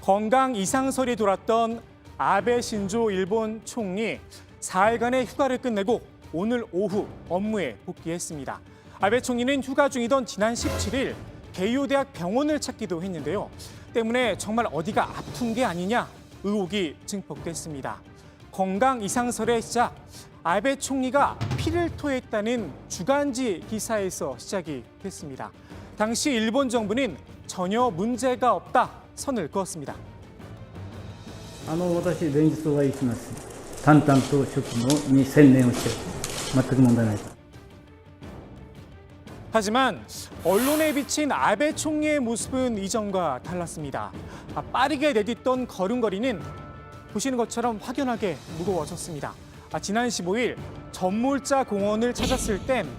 건강 이상설이 돌았던 아베 신조 일본 총리 4일간의 휴가를 끝내고 오늘 오후 업무에 복귀했습니다. 아베 총리는 휴가 중이던 지난 17일 개요대학 병원을 찾기도 했는데요. 때문에 정말 어디가 아픈 게 아니냐 의혹이 증폭됐습니다. 건강 이상설의 시작, 아베 총리가 피를 토했다는 주간지 기사에서 시작이 됐습니다. 당시 일본 정부는 전혀 문제가 없다 선을 그었습니다. 私、連日お会いします。淡々と職務に専念をして、全く問題ない。 하지만 언론에 비친 아베 총리의 모습은 이전과 달랐습니다. 빠르게 내딛던 걸음걸이는 보시는 것처럼 확연하게 무거워졌습니다. 지난 15일 전몰자 공원을 찾았을 땐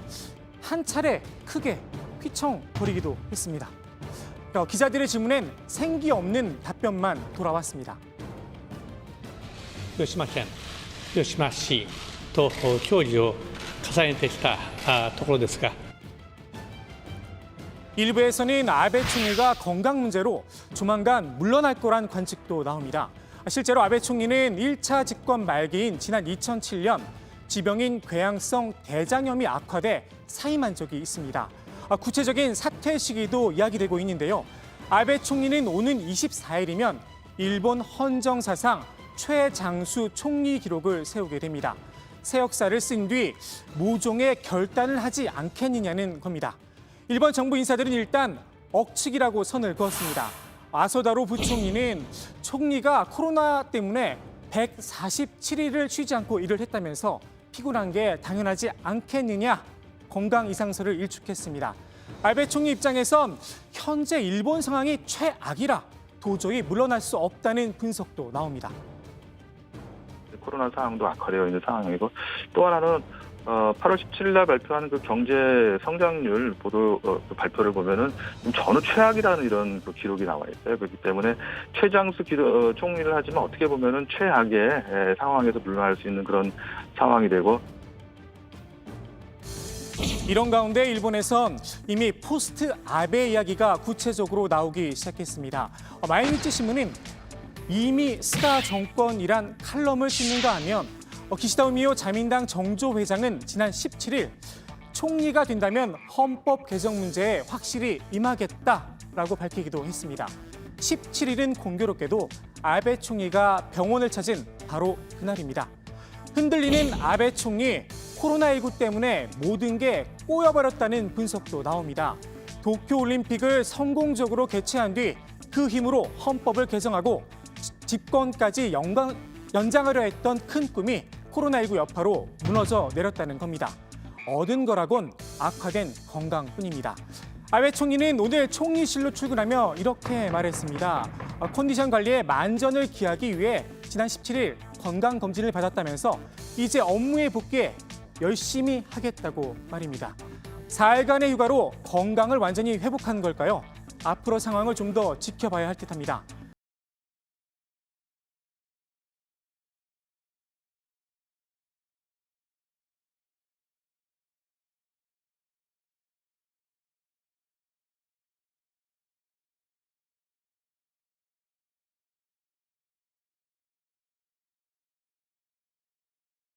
한 차례 크게 휘청거리기도 했습니다. 기자들의 질문엔 생기 없는 답변만 돌아왔습니다. 広島県、広島市と協議を重ねてきたところですが 일부에서는 아베 총리가 건강 문제로 조만간 물러날 거란 관측도 나옵니다. 실제로 아베 총리는 1차 집권 말기인 지난 2007년 지병인 궤양성 대장염이 악화돼 사임한 적이 있습니다. 구체적인 사퇴 시기도 이야기되고 있는데요. 아베 총리는 오는 24일이면 일본 헌정사상 최장수 총리 기록을 세우게 됩니다. 새 역사를 쓴 뒤 모종의 결단을 하지 않겠느냐는 겁니다. 일본 정부 인사들은 일단 억측이라고 선을 그었습니다. 아소다로 부총리는 총리가 코로나 때문에 147일을 쉬지 않고 일을 했다면서 피곤한 게 당연하지 않겠느냐 건강 이상설을 일축했습니다. 아베 총리 입장에선 현재 일본 상황이 최악이라 도저히 물러날 수 없다는 분석도 나옵니다. 코로나 상황도 악화되어 있는 상황이고 또 하나는 8월 17일 날 발표한 그 경제 성장률 보도 발표를 보면은 전후 최악이라는 이런 그 기록이 나와 있어요. 그렇기 때문에 최장수 총리를 하지만 어떻게 보면은 최악의 상황에서 물러날 수 있는 그런 상황이 되고. 이런 가운데 일본에선 이미 포스트 아베 이야기가 구체적으로 나오기 시작했습니다. 마이니치 신문은 이미 스가 정권이란 칼럼을 쓰는가 하면 기시다 우미오 자민당 정조 회장은 지난 17일 총리가 된다면 헌법 개정 문제에 확실히 임하겠다라고 밝히기도 했습니다. 17일은 공교롭게도 아베 총리가 병원을 찾은 바로 그날입니다. 흔들리는 아베 총리, 코로나19 때문에 모든 게 꼬여버렸다는 분석도 나옵니다. 도쿄올림픽을 성공적으로 개최한 뒤 그 힘으로 헌법을 개정하고 집권까지 연장하려 했던 큰 꿈이 코로나19 여파로 무너져 내렸다는 겁니다. 얻은 거라곤 악화된 건강뿐입니다. 아베 총리는 오늘 총리실로 출근하며 이렇게 말했습니다. 컨디션 관리에 만전을 기하기 위해 지난 17일 건강검진을 받았다면서 이제 업무에 복귀해 열심히 하겠다고 말입니다. 4일간의 휴가로 건강을 완전히 회복한 걸까요? 앞으로 상황을 좀 더 지켜봐야 할 듯합니다.